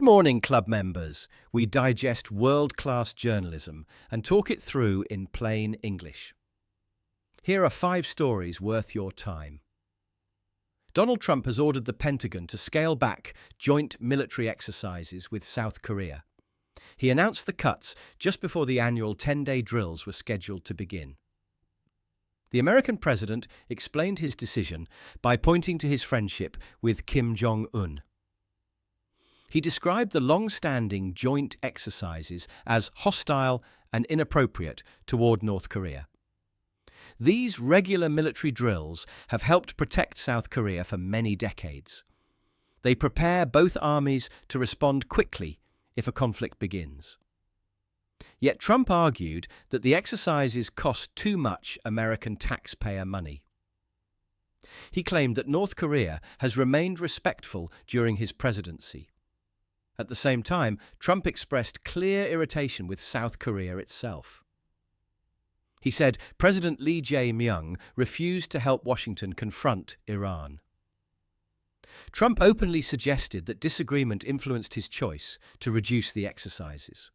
morning, club members. We digest world-class journalism and talk it through in plain English. Here are 5 stories worth your time. Donald Trump has ordered the Pentagon to scale back joint military exercises with South Korea. He announced the cuts just before the annual 10-day drills were scheduled to begin. The American president explained his decision by pointing to his friendship with Kim Jong-un. He described the long-standing joint exercises as hostile and inappropriate toward North Korea. These regular military drills have helped protect South Korea for many decades. They prepare both armies to respond quickly if a conflict begins. Yet Trump argued that the exercises cost too much American taxpayer money. He claimed that North Korea has remained respectful during his presidency. At the same time, Trump expressed clear irritation with South Korea itself. He said President Lee Jae-myung refused to help Washington confront Iran. Trump openly suggested that disagreement influenced his choice to reduce the exercises.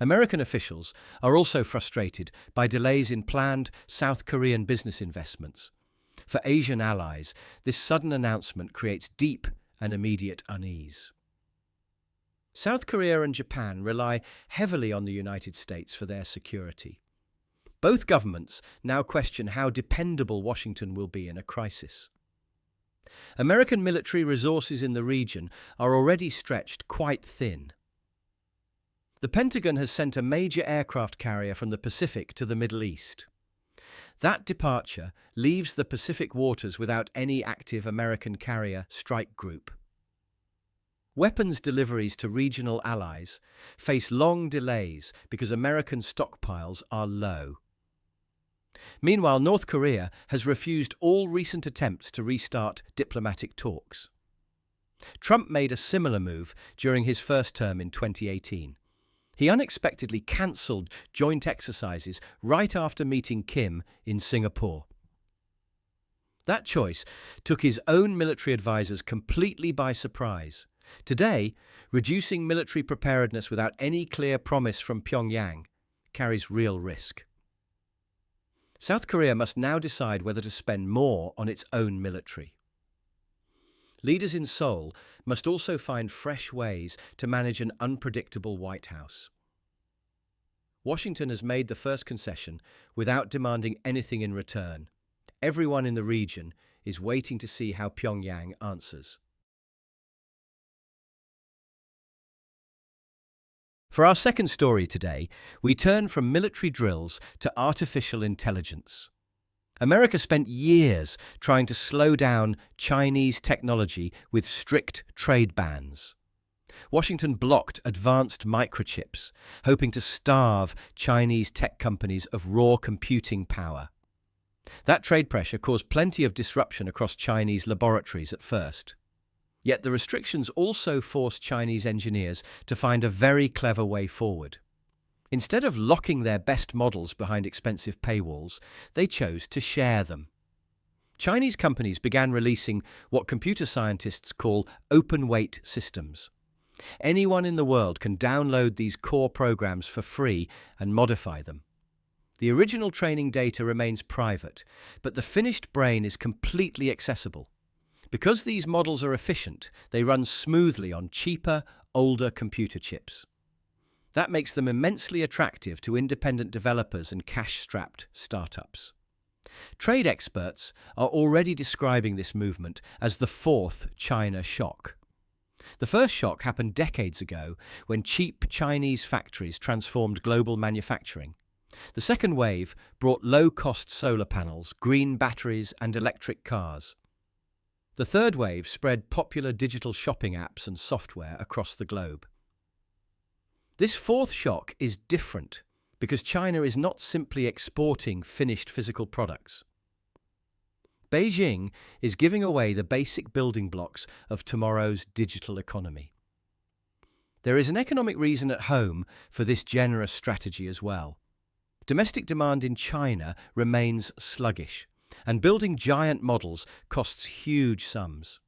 American officials are also frustrated by delays in planned South Korean business investments. For Asian allies, this sudden announcement creates deep and immediate unease. South Korea and Japan rely heavily on the United States for their security. Both governments now question how dependable Washington will be in a crisis. American military resources in the region are already stretched quite thin. The Pentagon has sent a major aircraft carrier from the Pacific to the Middle East. That departure leaves the Pacific waters without any active American carrier strike group. Weapons deliveries to regional allies face long delays because American stockpiles are low. Meanwhile, North Korea has refused all recent attempts to restart diplomatic talks. Trump made a similar move during his first term in 2018. He unexpectedly cancelled joint exercises right after meeting Kim in Singapore. That choice took his own military advisors completely by surprise. Today, reducing military preparedness without any clear promise from Pyongyang carries real risk. South Korea must now decide whether to spend more on its own military. Leaders in Seoul must also find fresh ways to manage an unpredictable White House. Washington has made the first concession without demanding anything in return. Everyone in the region is waiting to see how Pyongyang answers. For our second story today, we turn from military drills to artificial intelligence. America spent years trying to slow down Chinese technology with strict trade bans. Washington blocked advanced microchips, hoping to starve Chinese tech companies of raw computing power. That trade pressure caused plenty of disruption across Chinese laboratories at first. Yet the restrictions also forced Chinese engineers to find a very clever way forward. Instead of locking their best models behind expensive paywalls, they chose to share them. Chinese companies began releasing what computer scientists call open-weight systems. Anyone in the world can download these core programs for free and modify them. The original training data remains private, but the finished brain is completely accessible. Because these models are efficient, they run smoothly on cheaper, older computer chips. That makes them immensely attractive to independent developers and cash-strapped startups. Trade experts are already describing this movement as the fourth China shock. The first shock happened decades ago when cheap Chinese factories transformed global manufacturing. The second wave brought low-cost solar panels, green batteries, and electric cars. The third wave spread popular digital shopping apps and software across the globe. This fourth shock is different because China is not simply exporting finished physical products. Beijing is giving away the basic building blocks of tomorrow's digital economy. There is an economic reason at home for this generous strategy as well. Domestic demand in China remains sluggish, and building giant models costs huge sums.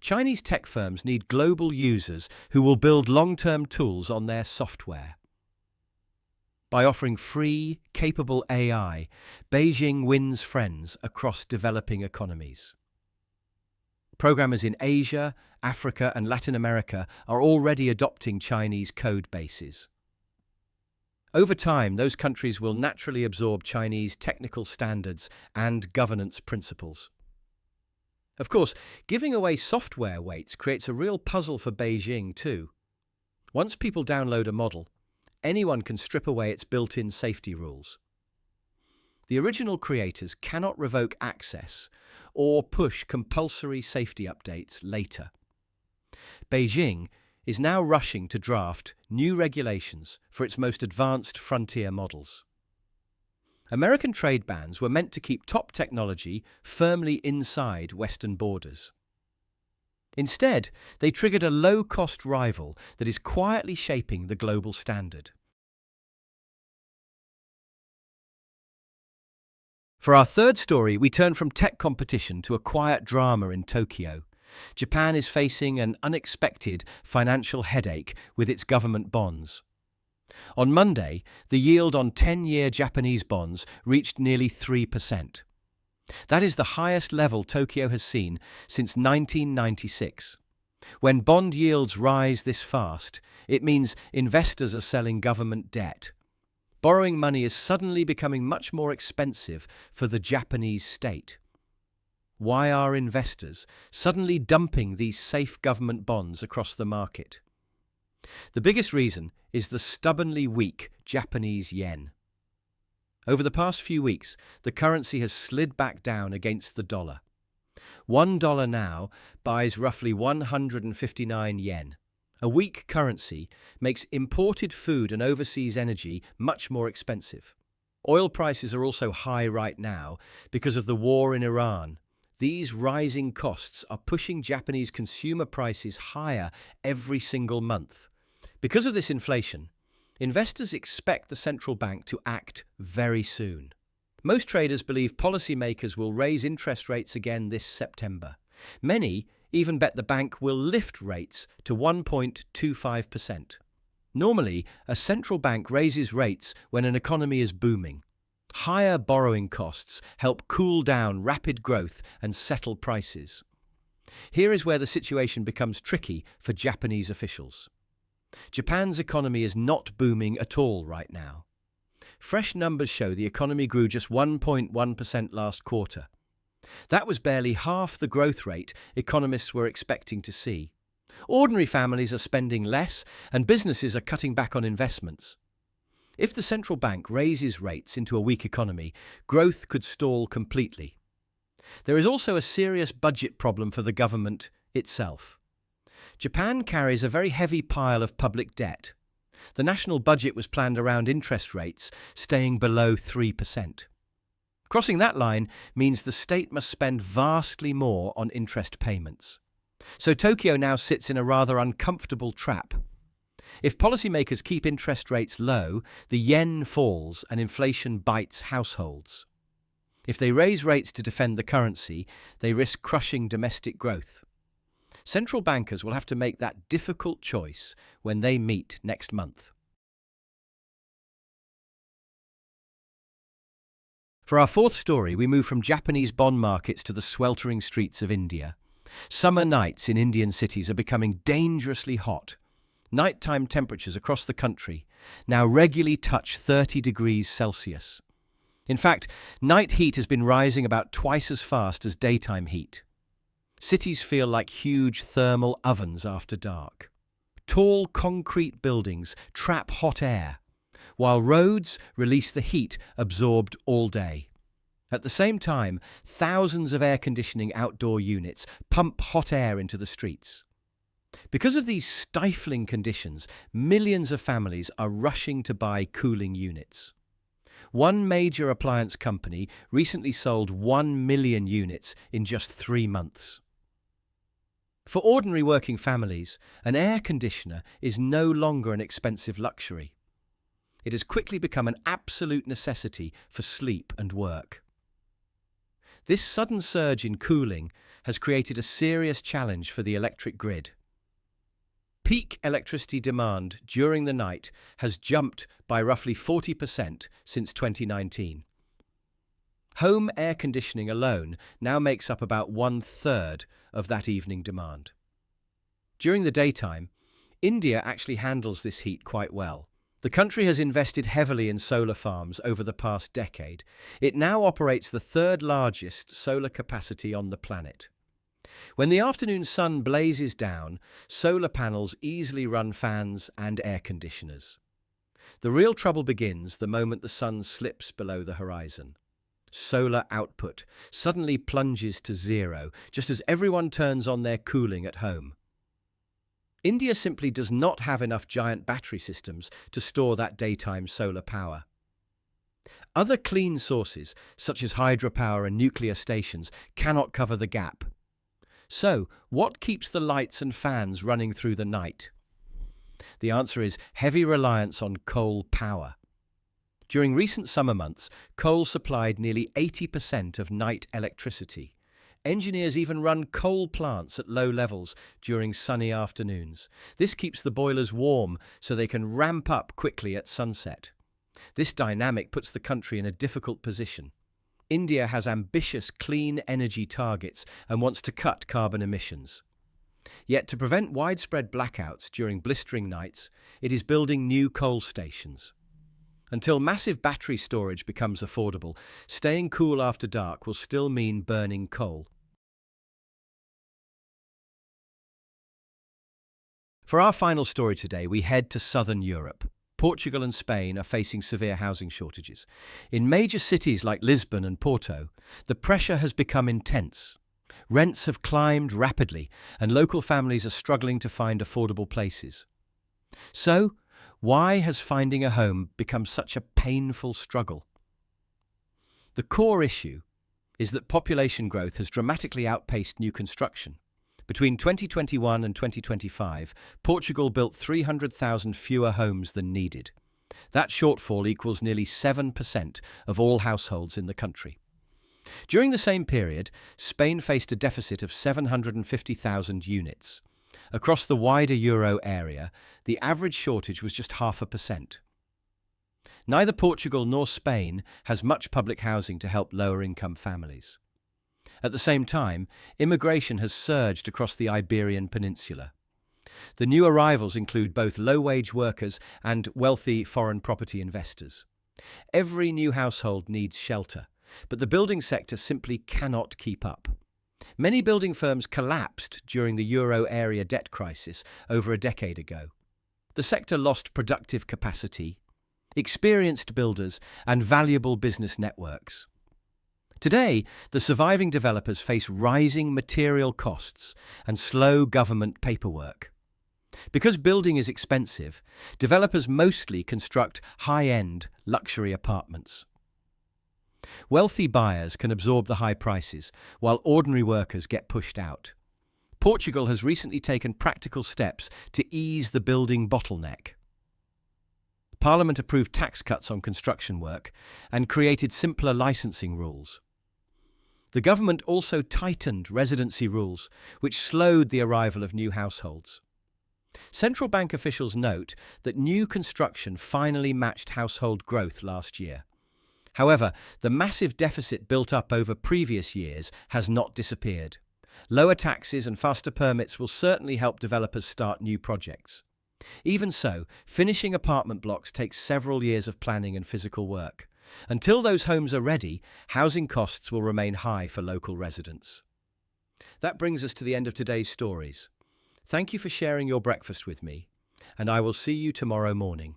Chinese tech firms need global users who will build long-term tools on their software. By offering free, capable AI, Beijing wins friends across developing economies. Programmers in Asia, Africa, and Latin America are already adopting Chinese code bases. Over time, those countries will naturally absorb Chinese technical standards and governance principles. Of course, giving away software weights creates a real puzzle for Beijing too. Once people download a model, anyone can strip away its built-in safety rules. The original creators cannot revoke access or push compulsory safety updates later. Beijing is now rushing to draft new regulations for its most advanced frontier models. American trade bans were meant to keep top technology firmly inside Western borders. Instead, they triggered a low-cost rival that is quietly shaping the global standard. For our third story, we turn from tech competition to a quiet drama in Tokyo. Japan is facing an unexpected financial headache with its government bonds. On Monday, the yield on 10-year Japanese bonds reached nearly 3%. That is the highest level Tokyo has seen since 1996. When bond yields rise this fast, it means investors are selling government debt. Borrowing money is suddenly becoming much more expensive for the Japanese state. Why are investors suddenly dumping these safe government bonds across the market? The biggest reason is the stubbornly weak Japanese yen. Over the past few weeks, the currency has slid back down against the dollar. $1 now buys roughly 159 yen. A weak currency makes imported food and overseas energy much more expensive. Oil prices are also high right now because of the war in Iran. These rising costs are pushing Japanese consumer prices higher every single month. Because of this inflation, investors expect the central bank to act very soon. Most traders believe policymakers will raise interest rates again this September. Many even bet the bank will lift rates to 1.25%. Normally, a central bank raises rates when an economy is booming. Higher borrowing costs help cool down rapid growth and settle prices. Here is where the situation becomes tricky for Japanese officials. Japan's economy is not booming at all right now. Fresh numbers show the economy grew just 1.1% last quarter. That was barely half the growth rate economists were expecting to see. Ordinary families are spending less and businesses are cutting back on investments. If the central bank raises rates into a weak economy, growth could stall completely. There is also a serious budget problem for the government itself. Japan carries a very heavy pile of public debt. The national budget was planned around interest rates staying below 3%. Crossing that line means the state must spend vastly more on interest payments. So Tokyo now sits in a rather uncomfortable trap. If policymakers keep interest rates low, the yen falls and inflation bites households. If they raise rates to defend the currency, they risk crushing domestic growth. Central bankers will have to make that difficult choice when they meet next month. For our fourth story, we move from Japanese bond markets to the sweltering streets of India. Summer nights in Indian cities are becoming dangerously hot. Nighttime temperatures across the country now regularly touch 30 degrees Celsius. In fact, night heat has been rising about twice as fast as daytime heat. Cities feel like huge thermal ovens after dark. Tall concrete buildings trap hot air, while roads release the heat absorbed all day. At the same time, thousands of air conditioning outdoor units pump hot air into the streets. Because of these stifling conditions, millions of families are rushing to buy cooling units. One major appliance company recently sold 1 million units in just 3 months. For ordinary working families, an air conditioner is no longer an expensive luxury. It has quickly become an absolute necessity for sleep and work. This sudden surge in cooling has created a serious challenge for the electric grid. Peak electricity demand during the night has jumped by roughly 40% since 2019. Home air conditioning alone now makes up about 1/3 of that evening demand. During the daytime, India actually handles this heat quite well. The country has invested heavily in solar farms over the past decade. It now operates the third largest solar capacity on the planet. When the afternoon sun blazes down, solar panels easily run fans and air conditioners. The real trouble begins the moment the sun slips below the horizon. Solar output suddenly plunges to zero, just as everyone turns on their cooling at home. India simply does not have enough giant battery systems to store that daytime solar power. Other clean sources, such as hydropower and nuclear stations, cannot cover the gap. So, what keeps the lights and fans running through the night? The answer is heavy reliance on coal power. During recent summer months, coal supplied nearly 80% of night electricity. Engineers even run coal plants at low levels during sunny afternoons. This keeps the boilers warm so they can ramp up quickly at sunset. This dynamic puts the country in a difficult position. India has ambitious clean energy targets and wants to cut carbon emissions. Yet to prevent widespread blackouts during blistering nights, it is building new coal stations. Until massive battery storage becomes affordable, staying cool after dark will still mean burning coal. For our final story today, we head to southern Europe. Portugal and Spain are facing severe housing shortages. In major cities like Lisbon and Porto, the pressure has become intense. Rents have climbed rapidly, and local families are struggling to find affordable places. So, why has finding a home become such a painful struggle? The core issue is that population growth has dramatically outpaced new construction. Between 2021 and 2025, Portugal built 300,000 fewer homes than needed. That shortfall equals nearly 7% of all households in the country. During the same period, Spain faced a deficit of 750,000 units. Across the wider euro area, the average shortage was just 0.5%. Neither Portugal nor Spain has much public housing to help lower-income families. At the same time, immigration has surged across the Iberian Peninsula. The new arrivals include both low-wage workers and wealthy foreign property investors. Every new household needs shelter, but the building sector simply cannot keep up. Many building firms collapsed during the euro area debt crisis over a decade ago. The sector lost productive capacity, experienced builders, and valuable business networks. Today, the surviving developers face rising material costs and slow government paperwork. Because building is expensive, developers mostly construct high-end luxury apartments. Wealthy buyers can absorb the high prices, while ordinary workers get pushed out. Portugal has recently taken practical steps to ease the building bottleneck. Parliament approved tax cuts on construction work and created simpler licensing rules. The government also tightened residency rules, which slowed the arrival of new households. Central bank officials note that new construction finally matched household growth last year. However, the massive deficit built up over previous years has not disappeared. Lower taxes and faster permits will certainly help developers start new projects. Even so, finishing apartment blocks takes several years of planning and physical work. Until those homes are ready, housing costs will remain high for local residents. That brings us to the end of today's stories. Thank you for sharing your breakfast with me, and I will see you tomorrow morning.